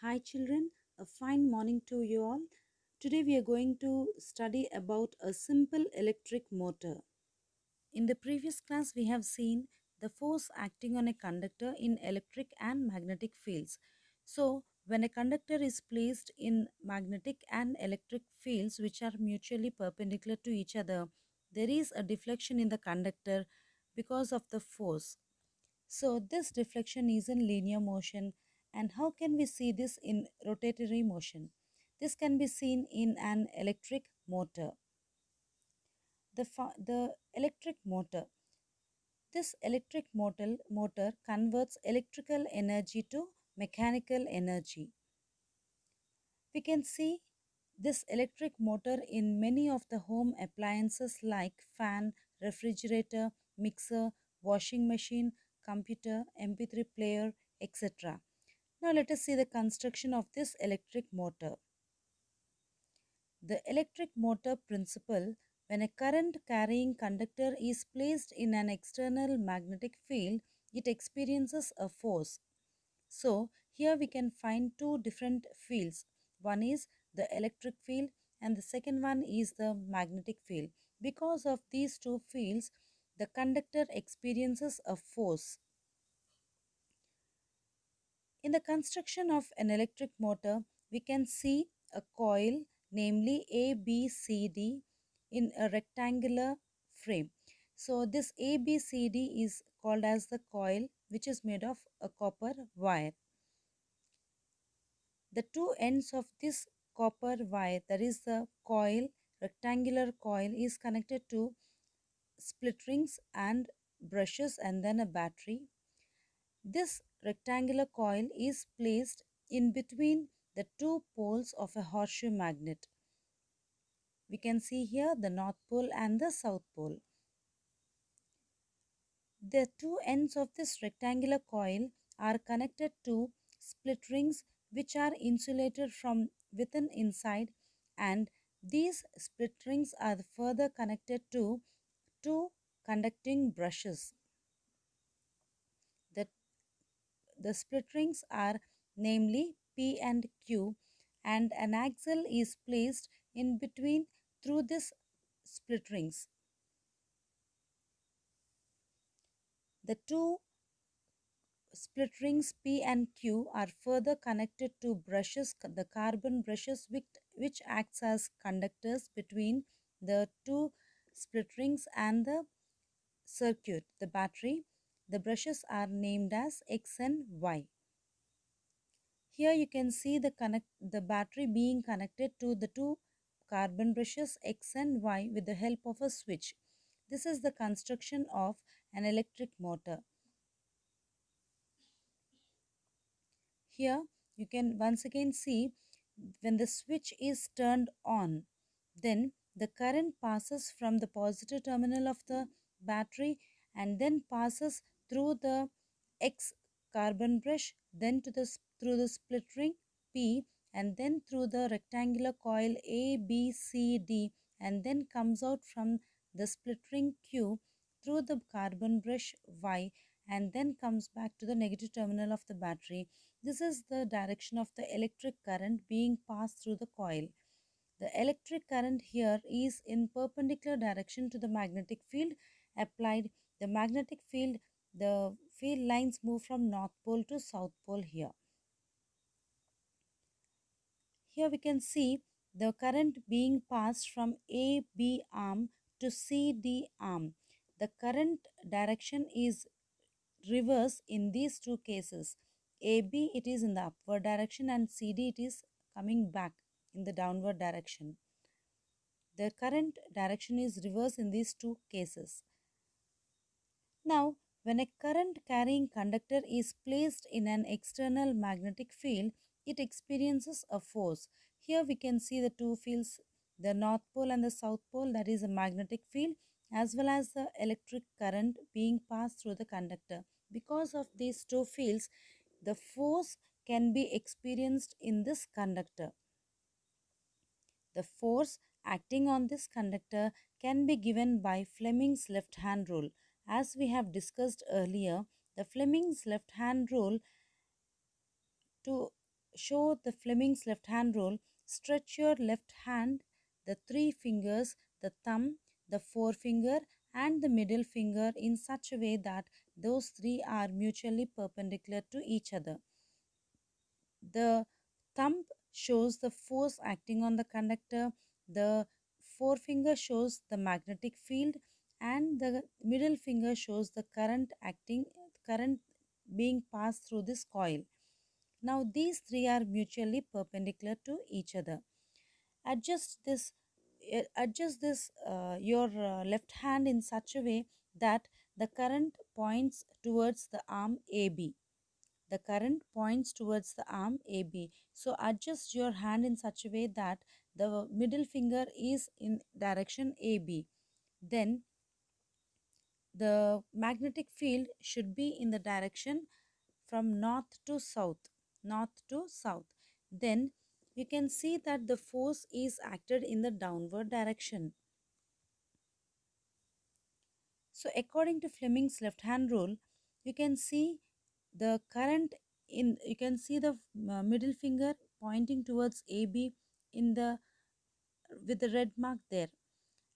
Hi children, a fine morning to you all. Today we are going to study about a simple electric motor. In the previous class we have seen the force acting on a conductor in electric and magnetic fields. So when a conductor is placed in magnetic and electric fields which are mutually perpendicular to each other, there is a deflection in the conductor because of the force. So this deflection is in linear motion, and how can we see this in rotatory motion? This can be seen in an electric motor. The electric motor. This electric motor converts electrical energy to mechanical energy. We can see this electric motor in many of the home appliances like fan, refrigerator, mixer, washing machine, computer, MP3 player, etc. Now let us see the construction of this electric motor. The electric motor principle: when a current carrying conductor is placed in an external magnetic field, it experiences a force. So here we can find two different fields. One is the electric field and the second one is the magnetic field. Because of these two fields, the conductor experiences a force. In the construction of an electric motor, we can see a coil, namely ABCD, in a rectangular frame. So this ABCD is called as the coil, which is made of a copper wire. The two ends of this copper wire, that is the coil, rectangular coil, is connected to split rings and brushes and then a battery. This rectangular coil is placed in between the two poles of a horseshoe magnet. We can see here the north pole and the south pole. The two ends of this rectangular coil are connected to split rings which are insulated from within inside, and these split rings are further connected to two conducting brushes. The, the split rings are namely P and Q, and an axle is placed in between through this split rings. The two split rings P and Q are further connected to brushes, the carbon brushes, which acts as conductors between the two split rings and the circuit, the battery. The brushes are named as X and Y. Here you can see the battery being connected to the two carbon brushes X and Y with the help of a switch. This is the construction of an electric motor. Here you can once again see when the switch is turned on, then the current passes from the positive terminal of the battery and then passes through the X carbon brush, then through the split ring P, and then through the rectangular coil A, B, C, D, and then comes out from the split ring Q through the carbon brush Y, and then comes back to the negative terminal of the battery. This is the direction of the electric current being passed through the coil. The electric current here is in perpendicular direction to the magnetic field applied. The magnetic field, the field lines move from north pole to south pole here. Here we can see the current being passed from AB arm to CD arm. The current direction is reverse in these two cases. AB it is in the upward direction and CD it is coming back in the downward direction. The current direction is reverse in these two cases. Now, when a current carrying conductor is placed in an external magnetic field, it experiences a force. Here we can see the two fields, the north pole and the south pole, that is a magnetic field, as well as the electric current being passed through the conductor. Because of these two fields, the force can be experienced in this conductor. The force acting on this conductor can be given by Fleming's left hand rule. As we have discussed earlier, the Fleming's left hand rule, to show the Fleming's left hand rule, stretch your left hand, the three fingers, the thumb, the forefinger, and the middle finger in such a way that those three are mutually perpendicular to each other. The thumb shows the force acting on the conductor, the forefinger shows the magnetic field, and the middle finger shows the current being passed through this coil. Now these three are mutually perpendicular to each other. Adjust this adjust your left hand in such a way that the current points towards the arm AB. The current points towards the arm AB. So adjust your hand in such a way that the middle finger is in direction AB. Then the magnetic field should be in the direction from north to south. North to south. Then you can see that the force is acted in the downward direction. So according to Fleming's left hand rule, you can see the current in you can see the middle finger pointing towards AB in the with the red mark there,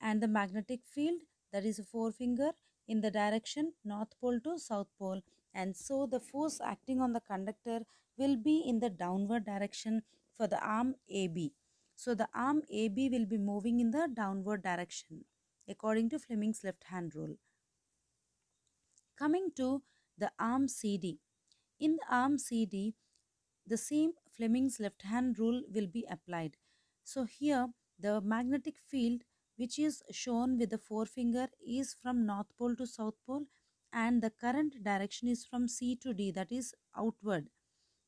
and the magnetic field, that is a forefinger, in the direction north pole to south pole, and so the force acting on the conductor will be in the downward direction for the arm AB. So the arm AB will be moving in the downward direction according to Fleming's left hand rule. Coming to the arm CD. In the arm CD, the same Fleming's left hand rule will be applied. So here the magnetic field which is shown with the forefinger is from north pole to south pole, and the current direction is from C to D, that is outward.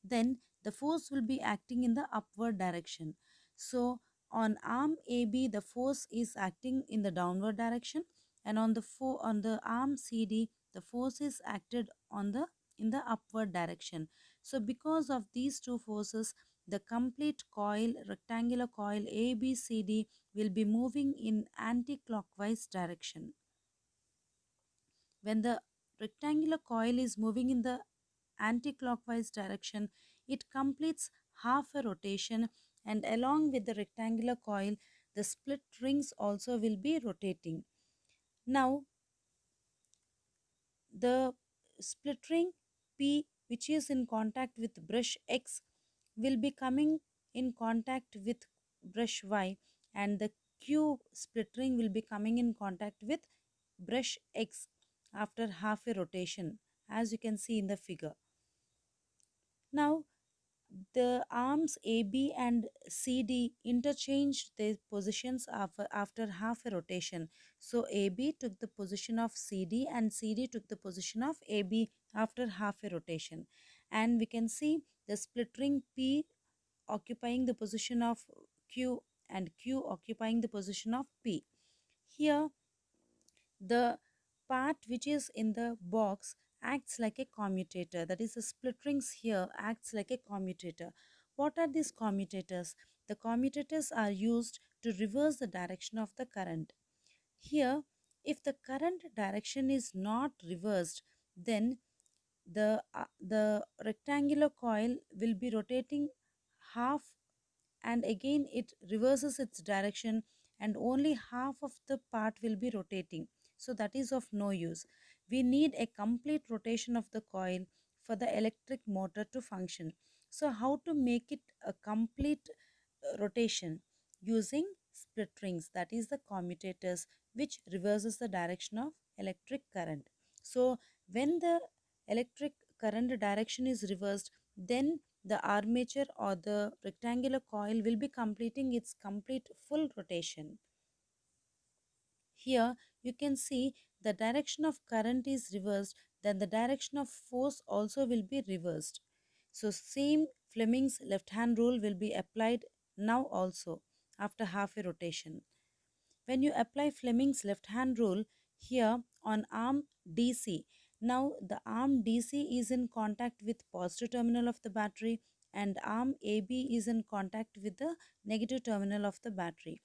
Then the force will be acting in the upward direction. So on arm AB the force is acting in the downward direction, and on the arm CD the force is acted on the in the upward direction. So because of these two forces, the complete coil, rectangular coil ABCD, will be moving in anti-clockwise direction. When the rectangular coil is moving in the anti-clockwise direction, it completes half a rotation, and along with the rectangular coil, the split rings also will be rotating. Now, the split ring P, which is in contact with brush X, will be coming in contact with brush Y, and the Q split ring will be coming in contact with brush X after half a rotation, as you can see in the figure. Now the arms AB and CD interchanged their positions after half a rotation. So AB took the position of CD and CD took the position of AB after half a rotation. And we can see the split ring P occupying the position of Q and Q occupying the position of P. Here the part which is in the box acts like a commutator, that is the split rings here acts like a commutator. What are these commutators? The commutators are used to reverse the direction of the current. Here, if the current direction is not reversed, then the rectangular coil will be rotating half, and again it reverses its direction, and only half of the part will be rotating. So that is of no use. We need a complete rotation of the coil for the electric motor to function. So how to make it a complete rotation? Using split rings, that is the commutators, which reverses the direction of electric current. So when the electric current direction is reversed, then the armature or the rectangular coil will be completing its complete full rotation. Here you can see the direction of current is reversed, then the direction of force also will be reversed. So same Fleming's left hand rule will be applied now also after half a rotation. When you apply Fleming's left hand rule here on arm DC, now the arm DC is in contact with positive terminal of the battery, and arm AB is in contact with the negative terminal of the battery.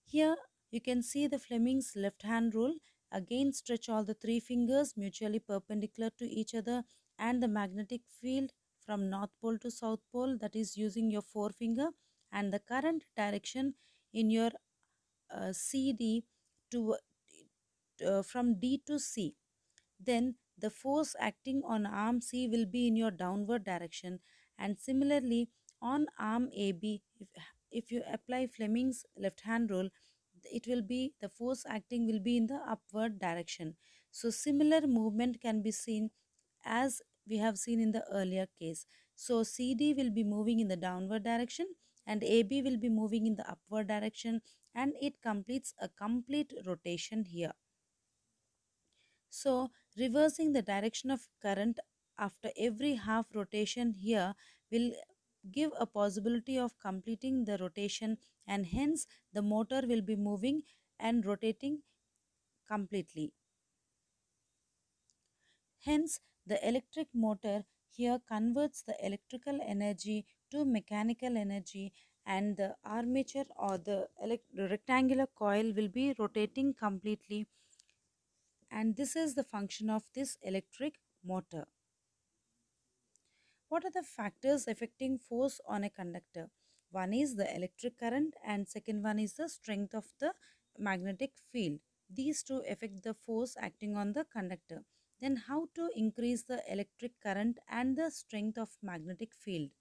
Here you can see the Fleming's left hand rule. Again stretch all the three fingers mutually perpendicular to each other, and the magnetic field from north pole to south pole, that is using your forefinger, and the current direction in your CD to from D to C, then the force acting on arm C will be in your downward direction. And similarly on arm AB, if you apply Fleming's left hand rule, it will be the force acting will be in the upward direction. So similar movement can be seen as we have seen in the earlier case. So CD will be moving in the downward direction and AB will be moving in the upward direction, and it completes a complete rotation here. So reversing the direction of current after every half rotation here will give a possibility of completing the rotation, and hence the motor will be moving and rotating completely. Hence, the electric motor here converts the electrical energy to mechanical energy, and the armature or the rectangular coil will be rotating completely, and this is the function of this electric motor. What are the factors affecting force on a conductor? One is the electric current and second one is the strength of the magnetic field. These two affect the force acting on the conductor. Then how to increase the electric current and the strength of magnetic field?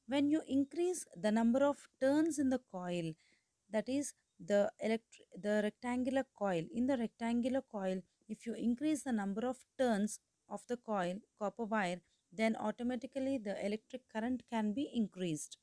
When you increase the number of turns in the coil, that is the rectangular coil, in the rectangular coil, if you increase the number of turns of the coil copper wire, then automatically the electric current can be increased.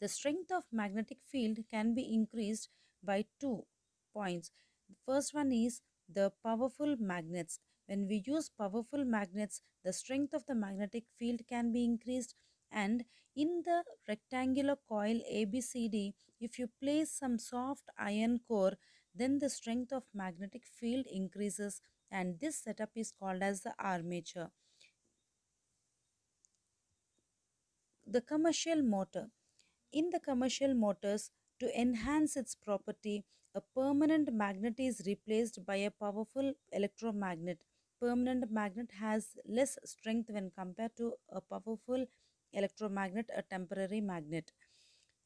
The strength of magnetic field can be increased by 2 points. The first one is the powerful magnets. When we use powerful magnets, the strength of the magnetic field can be increased. And in the rectangular coil ABCD, if you place some soft iron core, then the strength of magnetic field increases, and this setup is called as the armature. The commercial motor. In the commercial motors, to enhance its property, a permanent magnet is replaced by a powerful electromagnet. Permanent magnet has less strength when compared to a powerful electromagnet, a temporary magnet.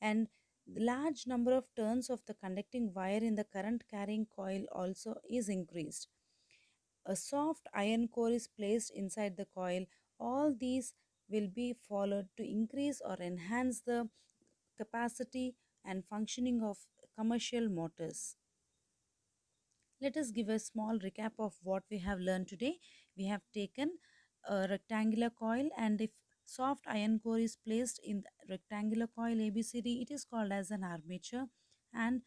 And the large number of turns of the conducting wire in the current carrying coil also is increased. A soft iron core is placed inside the coil. All these will be followed to increase or enhance the capacity and functioning of commercial motors. Let us give a small recap of what we have learned today. We have taken a rectangular coil, and if soft iron core is placed in the rectangular coil ABCD, it is called as an armature. And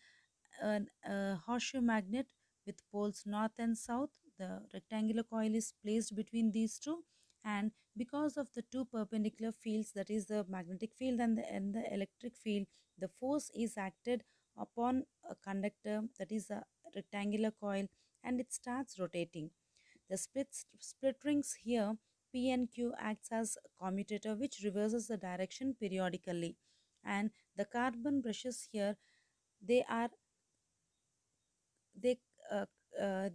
a horseshoe magnet with poles north and south, the rectangular coil is placed between these two, and because of the two perpendicular fields, that is the magnetic field and the electric field, the force is acted upon a conductor, that is a rectangular coil, and it starts rotating. The split rings here P and Q acts as a commutator which reverses the direction periodically, and the carbon brushes here, they are they uh,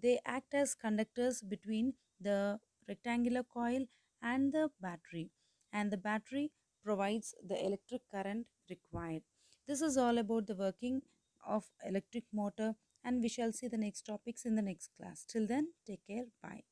they act as conductors between the rectangular coil and the battery, and the battery provides the electric current required. This is all about the working of electric motor, and we shall see the next topics in the next class. Till then, take care. Bye.